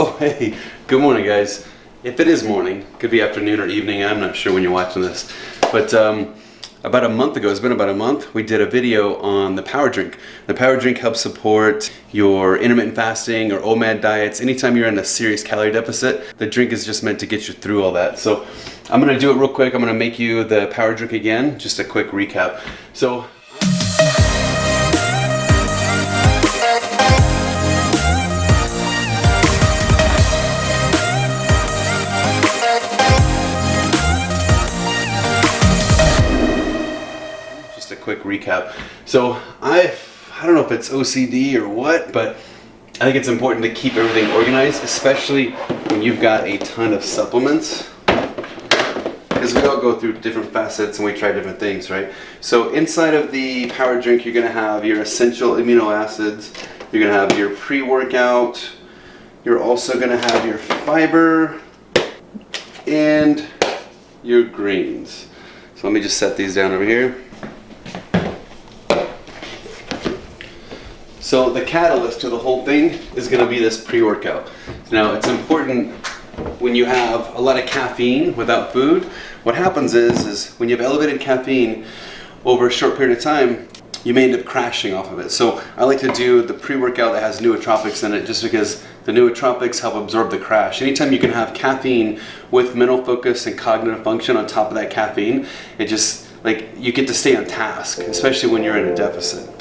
Oh, hey, good morning, guys. If it is morning, could be afternoon or evening, I'm not sure when you're watching this. But about a month ago, it's been about a month, we did a video on the power drink. The power drink helps support your intermittent fasting or Omad diets. Anytime you're in a serious calorie deficit, the drink is just meant to get you through all that. So I'm gonna do it real quick. I'm gonna make you the power drink again, just a quick recap. So, a quick recap. So I don't know if it's OCD or what, but I think it's important to keep everything organized, especially when you've got a ton of supplements, because we all go through different facets and we try different things, right? So inside of the power drink, you're gonna have your essential amino acids, you're gonna have your pre-workout, you're also gonna have your fiber and your greens. So let me just set these down over here. So the catalyst to the whole thing is going to be this pre-workout. Now it's important when you have a lot of caffeine without food, what happens is when you have elevated caffeine over a short period of time, you may end up crashing off of it. So I like to do the pre-workout that has nootropics in it just because the nootropics help absorb the crash. Anytime you can have caffeine with mental focus and cognitive function on top of that caffeine, it just, like, you get to stay on task, especially when you're in a deficit.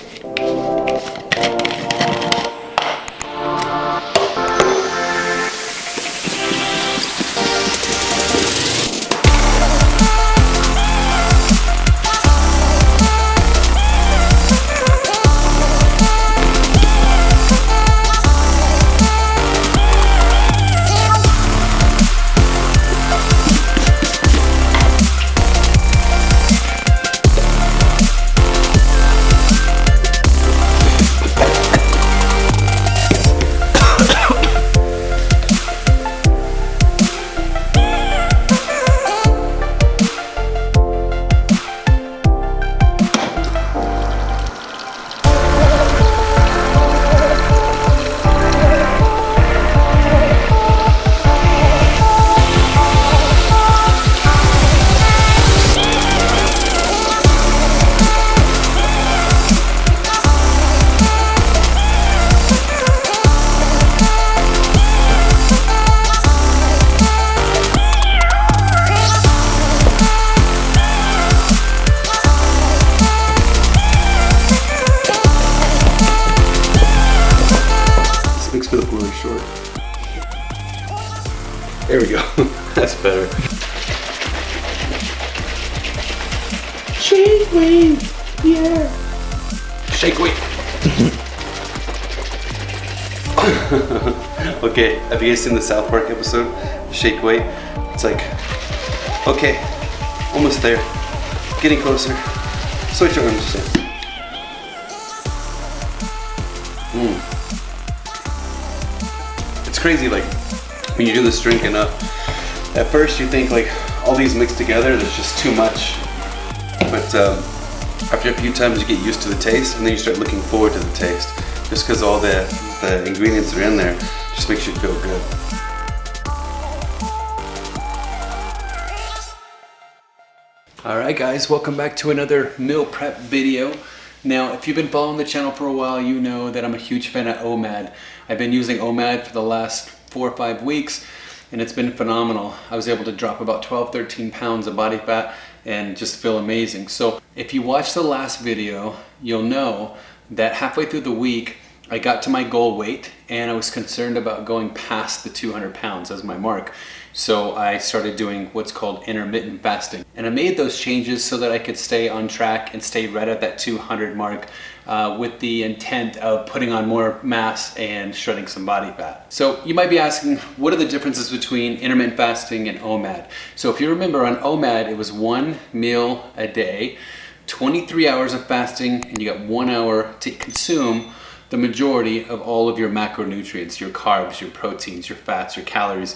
Short. There we go. That's better. Shake weight. Yeah. Shake weight. Okay, have you guys seen the South Park episode? Shake weight. It's like, okay, almost there. Getting closer. Switch your arms. It's crazy, like, when you do this drink enough, at first you think like all these mixed together, there's just too much. But after a few times you get used to the taste, and then you start looking forward to the taste. Just because all the ingredients that are in there just makes you feel good. Alright guys, welcome back to another meal prep video. Now, if you've been following the channel for a while, you know that I'm a huge fan of Omad. I've been using Omad for the last 4 or 5 weeks, and it's been phenomenal. I was able to drop about 12-13 pounds of body fat and just feel amazing. So if you watched the last video, you'll know that halfway through the week, I got to my goal weight, and I was concerned about going past the 200 pounds as my mark. So I started doing what's called intermittent fasting. And I made those changes so that I could stay on track and stay right at that 200 mark with the intent of putting on more mass and shredding some body fat. So you might be asking, what are the differences between intermittent fasting and Omad? So if you remember, on Omad, it was 1 meal a day, 23 hours of fasting, and you got 1 hour to consume the majority of all of your macronutrients, your carbs, your proteins, your fats, your calories.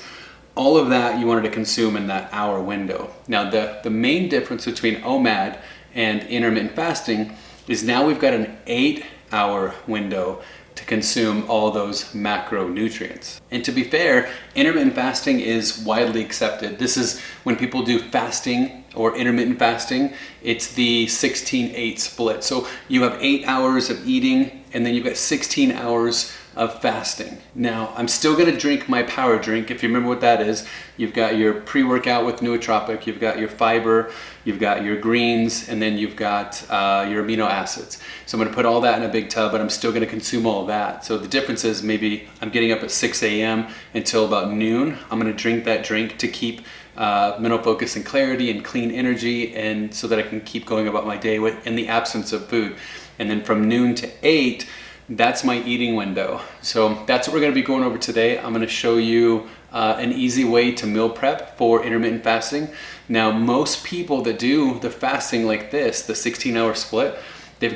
All of that you wanted to consume in that hour window. Now the main difference between Omad and intermittent fasting is now we've got an 8-hour window to consume all those macronutrients. And to be fair, intermittent fasting is widely accepted. This is when people do fasting or intermittent fasting, it's the 16-8 split. So you have 8 hours of eating and then you've got 16 hours of fasting. Now, I'm still gonna drink my power drink. If you remember what that is, you've got your pre-workout with nootropic, you've got your fiber, you've got your greens, and then you've got your amino acids. So I'm gonna put all that in a big tub, but I'm still gonna consume all of that. So the difference is maybe I'm getting up at 6 a.m. until about noon. I'm gonna drink that drink to keep mental focus and clarity and clean energy, and so that I can keep going about my day in the absence of food. And then from noon to 8, that's my eating window. So that's what we're gonna be going over today. I'm gonna show you an easy way to meal prep for intermittent fasting. Now, most people that do the fasting like this, the 16-hour split, they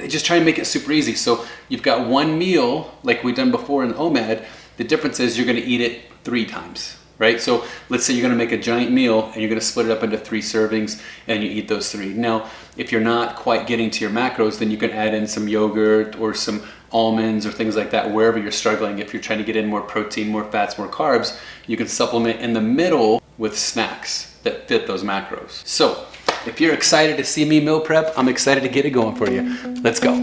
just try and make it super easy. So you've got one meal like we've done before in Omad. The difference is you're gonna eat it 3 times. Right? So let's say you're gonna make a giant meal and you're gonna split it up into 3 servings and you eat those 3. Now, if you're not quite getting to your macros, then you can add in some yogurt or some almonds or things like that wherever you're struggling. If you're trying to get in more protein, more fats, more carbs, you can supplement in the middle with snacks that fit those macros. So if you're excited to see me meal prep, I'm excited to get it going for you. Let's go.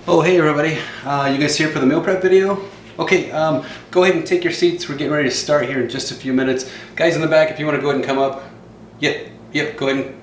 Oh, hey everybody, you guys here for the meal prep video? Okay, go ahead and take your seats. We're getting ready to start here in just a few minutes. Guys in the back, if you want to go ahead and come up. Yep, go ahead and...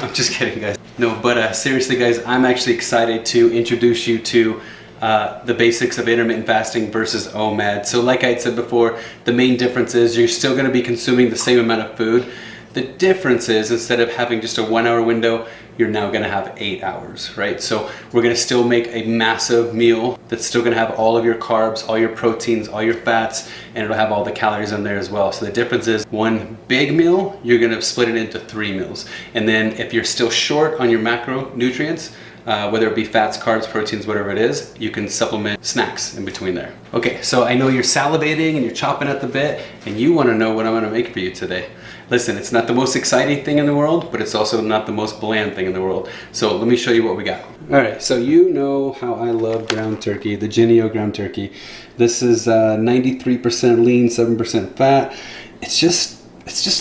I'm just kidding, guys. No, but seriously guys, I'm actually excited to introduce you to the basics of intermittent fasting versus OMAD. So like I had said before, the main difference is you're still going to be consuming the same amount of food. The difference is instead of having just a 1 hour window, you're now gonna have 8 hours, right? So we're gonna still make a massive meal that's still gonna have all of your carbs, all your proteins, all your fats, and it'll have all the calories in there as well. So the difference is one big meal, you're gonna split it into 3 meals. And then if you're still short on your macronutrients, whether it be fats, carbs, proteins, whatever it is, you can supplement snacks in between there. Okay, so I know you're salivating and you're chopping at the bit and you wanna know what I'm gonna make for you today. Listen, it's not the most exciting thing in the world, but it's also not the most bland thing in the world. So let me show you what we got. All right, so you know how I love ground turkey, the Genio ground turkey. This is 93% lean, 7% fat. It's just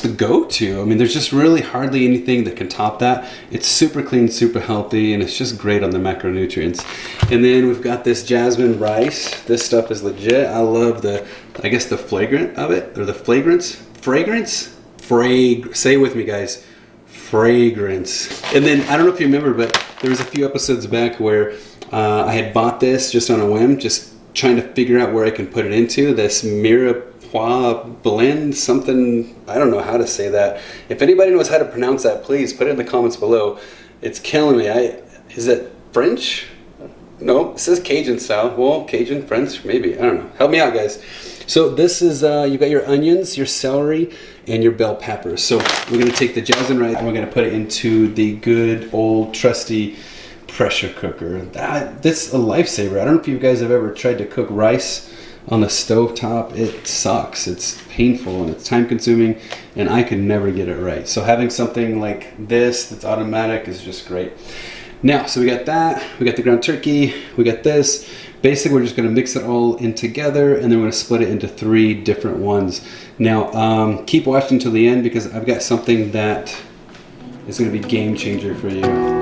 the go-to. I mean, there's just really hardly anything that can top that. It's super clean, super healthy, and it's just great on the macronutrients. And then we've got this jasmine rice. This stuff is legit. I love I guess the flagrant of it, or the fragrance. Say it with me, guys. Fragrance. And then, I don't know if you remember, but there was a few episodes back where I had bought this just on a whim, just trying to figure out where I can put it into. This Mirepoix blend, something, I don't know how to say that. If anybody knows how to pronounce that, please put it in the comments below. It's killing me. Is it French? No, it says Cajun style. Well, Cajun, French, maybe. I don't know. Help me out, guys. So this is, you've got your onions, your celery, and your bell peppers. So we're gonna take the jasmine rice and we're gonna put it into the good old trusty pressure cooker. That's a lifesaver. I don't know if you guys have ever tried to cook rice on the stove top. It sucks. It's painful and it's time consuming, and I could never get it right. So having something like this that's automatic is just great. Now, so we got that, we got the ground turkey, we got this. Basically, we're just gonna mix it all in together and then we're gonna split it into 3 different ones. Now, keep watching until the end because I've got something that is gonna be game changer for you.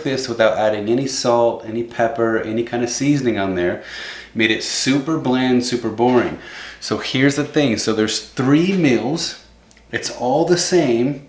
cook this without adding any salt, any pepper, any kind of seasoning on there. Made it super bland, super boring. So here's the thing. So there's 3 meals. It's all the same.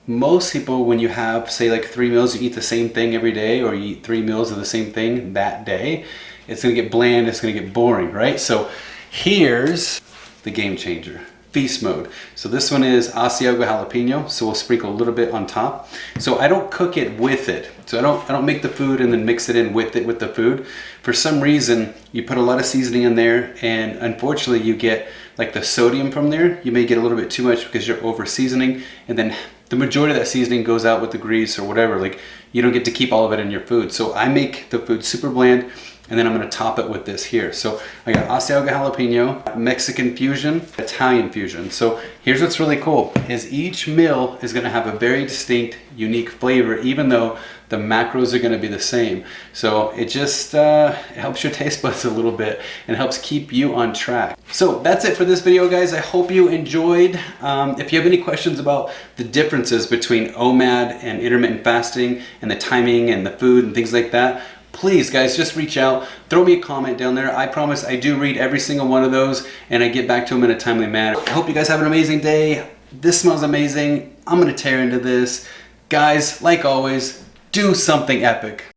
Most people, when you have, say, like 3 meals, you eat the same thing every day, or you eat 3 meals of the same thing that day, it's gonna get bland, it's gonna get boring, right? So here's the game changer. Feast mode. So this one is Asiago jalapeno, so we'll sprinkle a little bit on top. So I don't cook it with it. So I don't make the food and then mix it in with the food. For some reason, you put a lot of seasoning in there, and unfortunately you get like the sodium from there. You may get a little bit too much because you're over seasoning, and then the majority of that seasoning goes out with the grease or whatever. Like, you don't get to keep all of it in your food. So I make the food super bland, and then I'm gonna top it with this here. So I got Asiago jalapeno, Mexican fusion, Italian fusion. So here's what's really cool, is each meal is gonna have a very distinct, unique flavor, even though the macros are gonna be the same. So it just it helps your taste buds a little bit and helps keep you on track. So that's it for this video, guys. I hope you enjoyed. If you have any questions about the differences between OMAD and intermittent fasting and the timing and the food and things like that, please, guys, just reach out, throw me a comment down there. I promise I do read every single one of those, and I get back to them in a timely manner. I hope you guys have an amazing day. This smells amazing. I'm gonna tear into this. Guys, like always, do something epic.